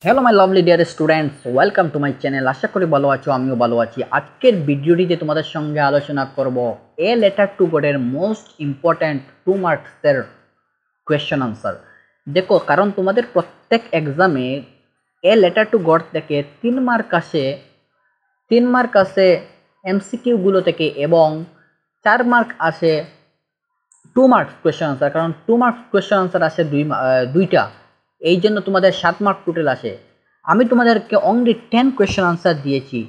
Hello my lovely dear students, welcome to my channel. আশা করি ভালো আছো, আমিও ভালো আছি। আজকের ভিডিওটিতে তোমাদের সঙ্গে আলোচনা করব এ লেটার টু গডের মোস্ট ইম্পর্ট্যান্ট 2 মার্কসের কোয়েশ্চেন আনসার। দেখো, কারণ তোমাদের প্রত্যেক এক্সামে এ লেটার টু গড থেকে 3 মার্ক আসে এমসিকিউগুলো থেকে, এবং 4 মার্ক আসে 2 মার্কস কোয়েশ্চেন আনসার। কারণ 2 মার্কস কোয়েশ্চেন আনসার আসে দুইটা, এই জন্য তোমাদের 7 মার্ক টোটাল আসে। আমি তোমাদেরকে অনলি 10 কোয়েশ্চেন আনসার দিয়েছি।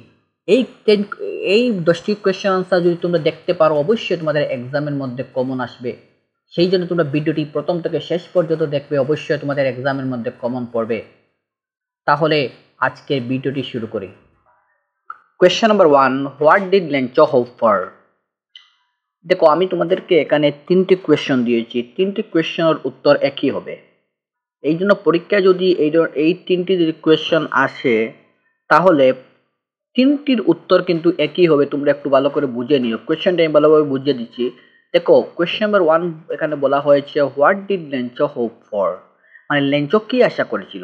এই 10টি কোয়েশ্চেন আনসার যদি তোমরা দেখতে পারো, অবশ্যই তোমাদের এক্সামের মধ্যে কমন আসবে। সেই জন্য তোমরা ভিডিওটি প্রথম থেকে শেষ পর্যন্ত দেখবে, অবশ্যই তোমাদের এক্সামের মধ্যে কমন পড়বে। তাহলে আজকের ভিডিওটি শুরু করি। Question number 1, what did Lencho hope for? দেখো, আমি তোমাদেরকে এখানে 3টি কোয়েশ্চেন দিয়েছি। 3টি কোয়েশ্চেনের উত্তর একই হবে। এই জন্য পরীক্ষায় যদি এই 3টি যদি কোয়েশ্চেন আসে, তাহলে 3টির উত্তর কিন্তু একই হবে। তোমরা একটু ভালো করে বুঝে নিও। কোয়েশ্চেনটা আমি ভালোভাবে বুঝিয়ে দিচ্ছি। দেখো, কোয়েশ্চেন নাম্বার 1 এখানে বলা হয়েছে what did Lencho hope for, মানে লেঞ্চো কি আশা করেছিল।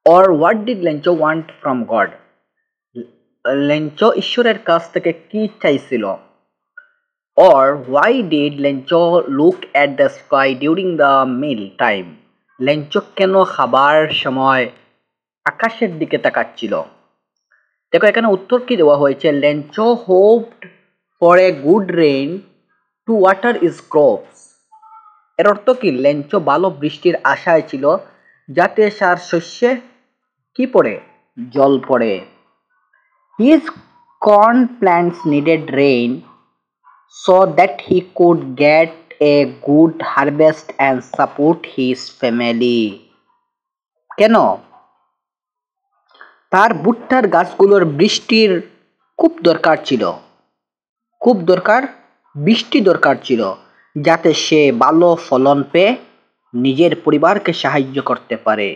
Or what did Lencho want from God, Lencho ঈশ্বরের কাছ থেকে কি চাইছিল। Or why did Lencho look at the sky during the meal time? Lencho কেন খাবার সময় আকাশের দিকে তাকাচ্ছিল? দেখো, এখানে উত্তর কি দেওয়া হয়েছে, Lencho hoped for a good rain to water his crops. এর অর্থ কি, লেঞ্চো ভালো বৃষ্টির আশায় ছিল যাতে সার শস্যে কি পড়ে, জল পড়ে। His corn plants needed rain so that he could get a good harvest and support his family. কেন? তার ভুট্টার গাছগুলোর বৃষ্টির খুব দরকার ছিল, বৃষ্টি দরকার ছিল, যাতে সে ভালো ফলন পেয়ে নিজের পরিবারকে সাহায্য করতে পারে।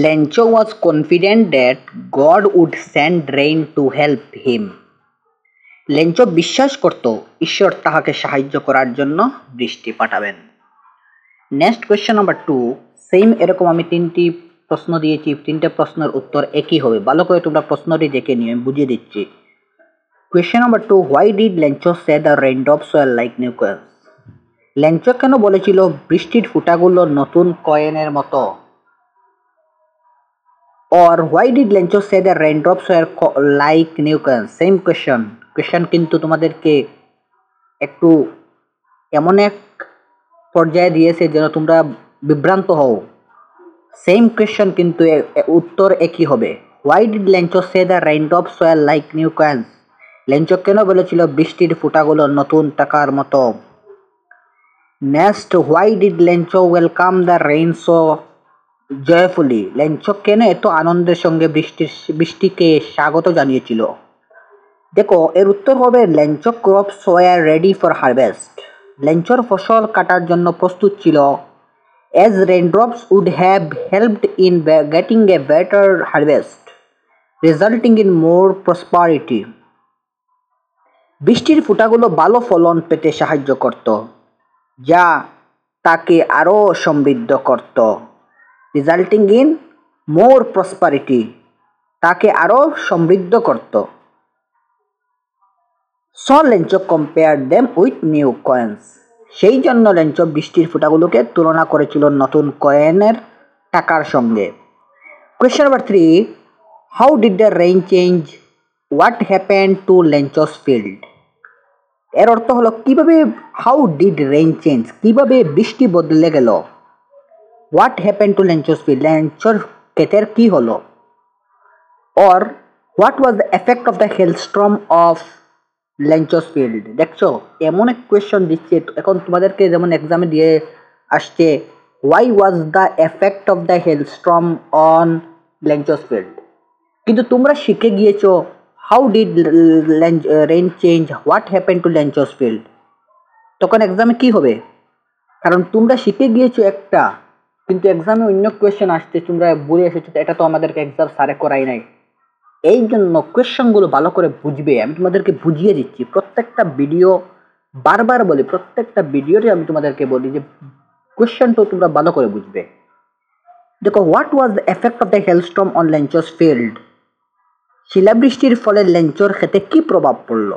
Lencho was confident that God would send rain to help him. Lencho বিশ্বাস করত ঈশ্বর তাহাকে সাহায্য করার জন্য বৃষ্টি পাঠাবেন। নেক্সট কোয়েশ্চেন নাম্বার 2, সেম এরকম আমি 3টি প্রশ্ন দিয়েছি। 3টে প্রশ্নের উত্তর একই হবে। ভালো করে তোমরা প্রশ্নটি দেখে নিও, আমি বুঝিয়ে দিচ্ছি। Question number 2, why did Lencho say the raindrops were like new coins? Lencho কেন বলেছিল বৃষ্টির ফুটাগুলো নতুন কয়েনের মতো? Or why did Lencho say the raindrops were like new coins? Same question কিন্তু তোমাদেরকে একটু এমন এক পর্যায়ে দিয়েছে যেন তোমরা বিভ্রান্ত হও। সেম কোয়েশ্চেন কিন্তু উত্তর একই হবে। Why did Lencho say the raindrops were like new coins? Lencho কেন বলেছিল বৃষ্টির ফুটাগুলো নতুন টাকার মতো? Next, why did Lencho welcome the rain so joyfully? Lencho কেন এত আনন্দের সঙ্গে বৃষ্টিকে স্বাগত জানিয়েছিল? দেখো, এর উত্তর হবে Lencho crops were ready for harvest. লেঞ্চোর ফসল কাটার জন্য প্রস্তুত ছিল। as raindrops would have helped in getting a better harvest, resulting in more prosperity. বৃষ্টির ফুটাগুলো ভালো ফলন পেতে সাহায্য করত, যা তাকে আরও সমৃদ্ধ করত। রিজাল্টিং ইন মোর প্রসপারিটি, তাকে আরও সমৃদ্ধ করত। So Lencho compare them with new coins, সেই জন্য লেঞ্চো বৃষ্টির ফুটাগুলোকে তুলনা করেছিল নতুন কয়েনের টাকার সঙ্গে। Question number 3, how did the rain change what happened to Lencho's field? এর অর্থ হলো কিভাবে, হাউ ডিড রেইন চেঞ্জ, কিভাবে বৃষ্টি বদলে গেল। What happened to Lencho's field, লেঞ্চোর ক্ষেতের কি হলো। Or what was the effect of the hailstorm of Lencho's field? দেখছো, এমন এক কোয়েশ্চন দিচ্ছে এখন তোমাদেরকে, যেমন এক্সামে দিয়ে আসছে why was the effect of the hailstorm on Lencho's field, কিন্তু তোমরা শিখে গিয়েছো how did rain change what happen to Lencho's field. তখন এক্সামে কি হবে? কারণ তোমরা শিখে গিয়েছো একটা, কিন্তু এক্সামে অন্য কোয়েশ্চেন আসছে, তোমরা বলে এসেছো এটা তো আমাদেরকে এক্সাম সারে করাই নাই। এই জন্য কোয়েশ্চেনগুলো ভালো করে বুঝবে। আমি তোমাদেরকে বুঝিয়ে দিচ্ছি প্রত্যেকটা ভিডিও, বারবার বলি, প্রত্যেকটা ভিডিওতে আমি তোমাদেরকে বলি যে কোয়েশ্চেনটাও তোমরা ভালো করে বুঝবে। দেখো, what was the effect of the hailstorm on Lencho's field? শিলাবৃষ্টির ফলে লেঞ্চোর ক্ষেতে কি প্রভাব পড়ল?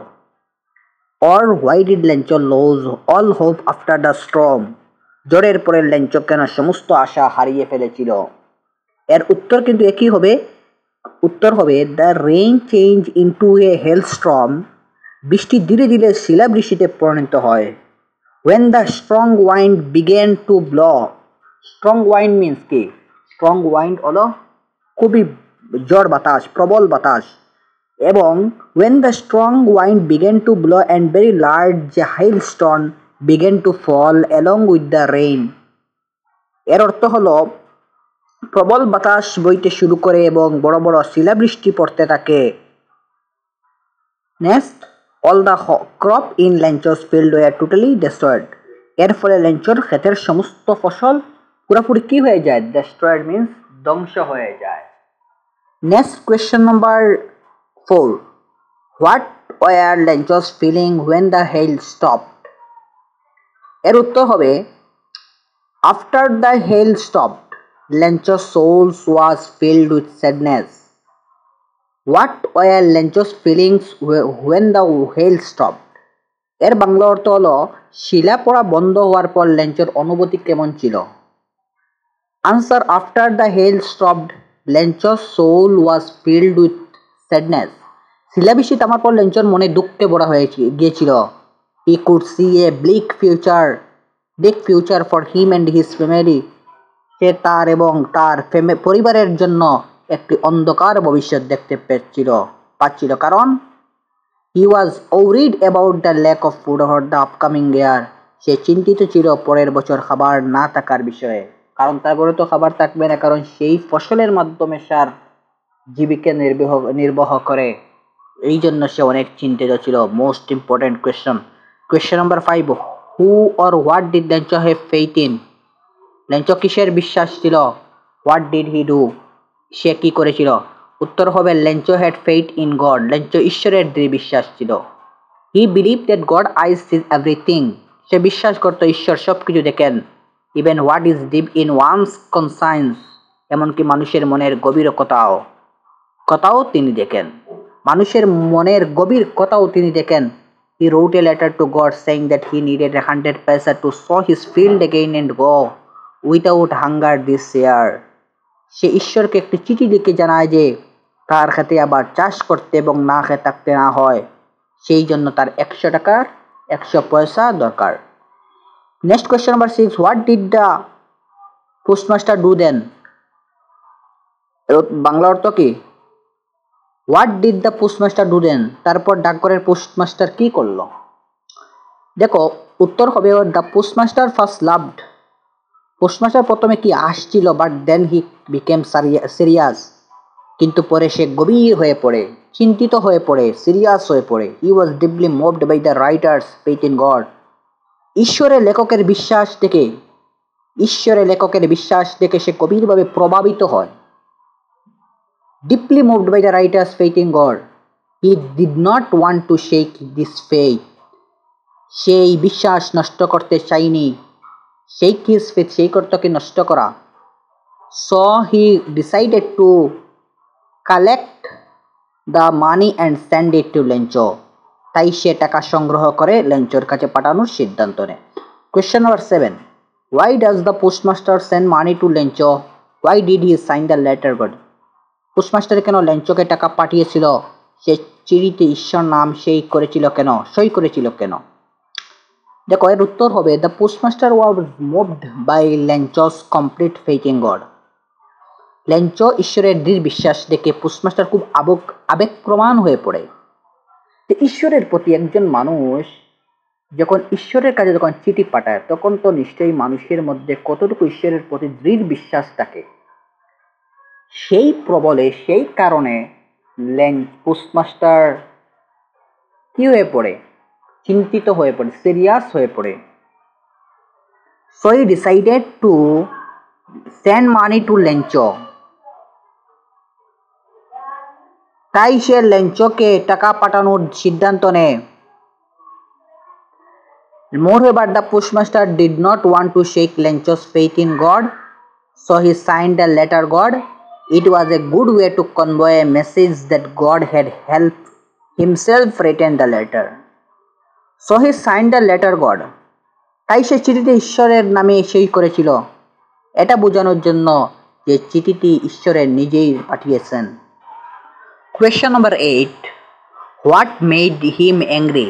Or why did Lencho lose all hope after the storm? ঝড়ের পরে লেঞ্চো কেন সমস্ত আশা হারিয়ে ফেলেছিল? এর উত্তর কিন্তু একই হবে। উত্তর হবে the rain change into a হেলস্টর্ম। বৃষ্টি ধীরে ধীরে শিলাবৃষ্টিতে পরিণত হয়। When the strong wind began to blow, strong wind means কি? strong wind হলো খুবই ঝড় বাতাস, প্রবল বাতাস। এবং when the strong wind began to blow and very large hailstone began to fall along with the rain, এর অর্থ হলো প্রবল বাতাস বইতে শুরু করে এবং বড় বড় শিলাবৃষ্টি পড়তে থাকে। Next, all the crop in Lencho's field were totally destroyed. এর ফলে লেঞ্চোর ক্ষেতের সমস্ত ফসল পুরোপুরি কি হয়ে যায়? ডেস্ট্রয়েড মিন্স ধ্বংস হয়ে যায়। Next question number 4, what were Lencho's feeling when the hail stopped? এর উত্তর হবে after the hail stopped Lencho's souls was filled with sadness. What were Lencho's feelings when the hail stopped? এর বাংলা অর্থ হলো শিলা পড়া বন্ধ হওয়ার পর লেঞ্চোর অনুভূতি কেমন ছিল? Answer, after the hail stopped Lencho's soul was filled with sadness. শিলাবৃষ্টি থামার পর লেঞ্চোর মনে দুঃখে ভরা হয়ে গিয়েছিল। He could see a bleak future for him and his family. সে তার এবং তার পরিবারের জন্য একটি অন্ধকার ভবিষ্যৎ দেখতে পাচ্ছিল কারণ he was worried about the lack of food over the upcoming year. সে চিন্তিত ছিল পরের বছর খাবার না থাকার বিষয়ে, কারণ তার ঘরে তো খাবার থাকবে না, কারণ সেই ফসলের মাধ্যমে সার জীবিকা নির্বাহ করে। এই জন্য সে অনেক চিন্তিত ছিল। Most important question number 5, who or what did Lencho have faith in? Lencho কিসের বিশ্বাস ছিল? What did he do? সে কি করেছিল? উত্তর হবে Lencho had faith in God. Lencho ঈশ্বরের দৃঢ় বিশ্বাস ছিল। He believe that God eyes sees everything. সে বিশ্বাস করত ঈশ্বর সব কিছু দেখেন। Even what is deep in one's conscience. এমনকি মানুষের মনের গভীর কথাও তিনি দেখেন। মানুষের মনের গভীর কথাও তিনি দেখেন। He wrote a letter to God saying that he needed 100 paisa to sow his field again and go without hunger this year. সে ঈশ্বরকে একটি চিঠি লিখে জানায় যে তার খেতে আবার চাষ করতে এবং না খেয়ে থাকতে না হয়, সেই জন্য তার 100 টাকার 100 পয়সা দরকার। Next question number 6, what did the postmaster do then? বাংলা অর্থ কি? What did the postmaster do then? তারপর ডাকঘরের পোস্টমাস্টার কি করলো? দেখো, উত্তর হবে the postmaster first laughed. Postmaster প্রথমে কি আসছিল, but then he became serious. কিন্তু পরে সে গভীর হয়ে পড়ে, চিন্তিত হয়ে পড়ে, সিরিয়াস হয়ে পড়ে। He was deeply moved by the writer's faith in God. ঈশ্বরের লেখকের বিশ্বাস দেখে সে গভীরভাবে প্রভাবিত হয়। Deeply moved by the writer's faith in God, he did not want to shake this faith. সেই বিশ্বাস নষ্ট করতে চাইনি। Shake his faith, সেই অর্থকে নষ্ট করা। So he decided to collect the money and send it to Lencho. তাই সে টাকা সংগ্রহ করে লেঞ্চোর কাছে পাঠানোর সিদ্ধান্ত নেয়। Question number 7, why does the postmaster send money to Lencho? Why did he sign the letter God? Postmaster কেন লেঞ্চোকে টাকা পাঠিয়েছিল? সে চিঠিতে ঈশ্বর নাম সই করেছিল কেন? দেখো, এর উত্তর হবে the postmaster was moved by Lencho's complete faith in God. Lencho ঈশ্বরের দৃঢ় বিশ্বাস দেখে পোস্টমাস্টার খুব আবেগপ্রবণ হয়ে পড়ে। ঈশ্বরের প্রতি একজন মানুষ যখন ঈশ্বরের কাছে যখন চিঠি পাঠায়, তখন তো নিশ্চয়ই মানুষের মধ্যে কতটুকু ঈশ্বরের প্রতি দৃঢ় বিশ্বাস থাকে। সেই প্রবলে, সেই কারণে পোস্টমাস্টার কি হয়ে পড়ে? চিন্তিত হয়ে পড়ে, সিরিয়াস হয়ে পড়ে। So he decided to send money to Lencho. তাই সে লেঞ্চোকে টাকা পাঠানোর সিদ্ধান্ত নেয়। Moreover, the postmaster did not want to shake Lencho's faith in God, So he signed the letter God. It was a good way to convey a message that God had helped himself written the letter. So he signed the letter God. তাই সে চিঠিতে ঈশ্বরের নামে সই করেছিল, এটা বোঝানোর জন্য যে চিঠিটি ঈশ্বরের নিজেই পাঠিয়েছেন। Question number 8, what made him angry?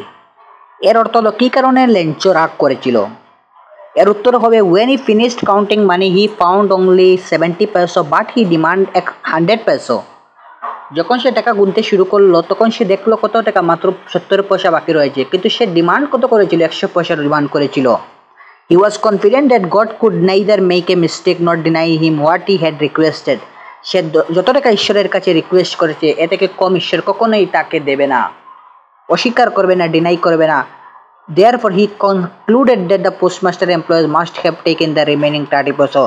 এর অর্থ হলো কী কারণে লেঞ্চো রাগ করেছিল। এর উত্তর হবে when he finished counting money he found only 70 পয়সা বাট হি ডিমান্ড 100 পয়সা। যখন সে টাকা গুনতে শুরু করলো তখন সে দেখলো কত টাকা, মাত্র 70 পয়সা বাকি রয়েছে, কিন্তু সে ডিমান্ড কত করেছিল? 100 পয়সার ডিমান্ড করেছিল। He was confident that God could neither make a mistake not deny him what he had requested. সে যত টাকা ঈশ্বরের কাছে রিকোয়েস্ট করেছে এ থেকে কম ঈশ্বর কখনোই তাকে দেবে না, অস্বীকার করবে না, ডিনাই করবে না। Therefore he concluded that the postmaster employees must have taken the remaining 30 পয়সা।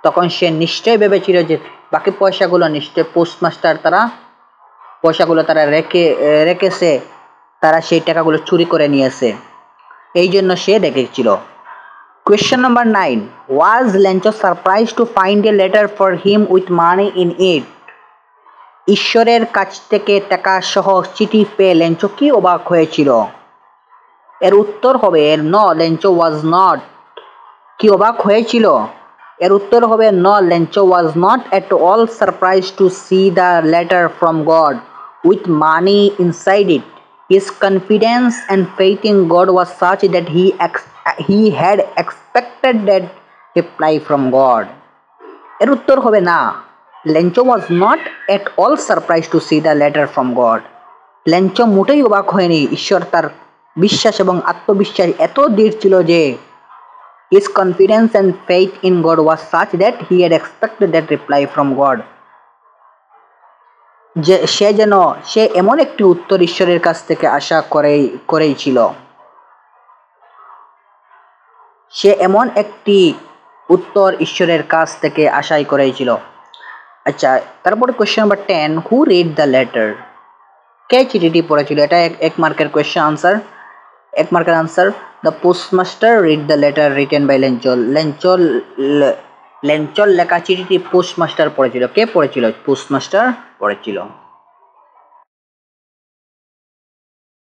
তখন সে নিশ্চয় ভেবেছিল যে বাকি পয়সাগুলো নিশ্চয় পোস্টমাস্টার পয়সাগুলো তারা রেখেছে, তারা সেই টাকাগুলো চুরি করে নিয়েছে, এই জন্য সে রেখেছিল। Question number 9, was Lencho surprised to find a letter for him with money in it? ঈশ্বরের কাছ থেকে টাকা সহ চিঠি পেয়ে লেঞ্চো কি অবাক হয়েছিল? এর উত্তর হবে নো, লেঞ্চো ওয়াজ নট। কি অবাক হয়েছিল? এর উত্তর হবে no, Lencho was not at all surprise to see the letter from God with money inside it. His confidence and faith in God was such that he had expected that reply from God. এর উত্তর হবে না, Lencho was not at all surprise to see the letter from God. Lencho মোটেই অবাক হয়নি, ঈশ্বর তার বিশ্বাস এবং আত্মবিশ্বাস এত দৃঢ় ছিল যে his confidence and faith in God was such that he had expected that reply from God. যে সে এমন একটি উত্তর ঈশ্বরের কাছ থেকে আশা করেছিল। সে এমন একটি উত্তর ঈশ্বরের কাছ থেকে আশাই করেছিল। আচ্ছা, তারপরে question number 10, who read the letter? কে চিঠিটি পড়েছিল? এটা এক মার্কের কোয়েশ্চেন আনসার। এক মার্কের answer, the postmaster read the letter written by Lencho. লেঞ্চোর লেখা চিঠিটি পোস্টমাস্টার পড়েছিল। কে পড়েছিল? পোস্টমাস্টার পড়েছিল।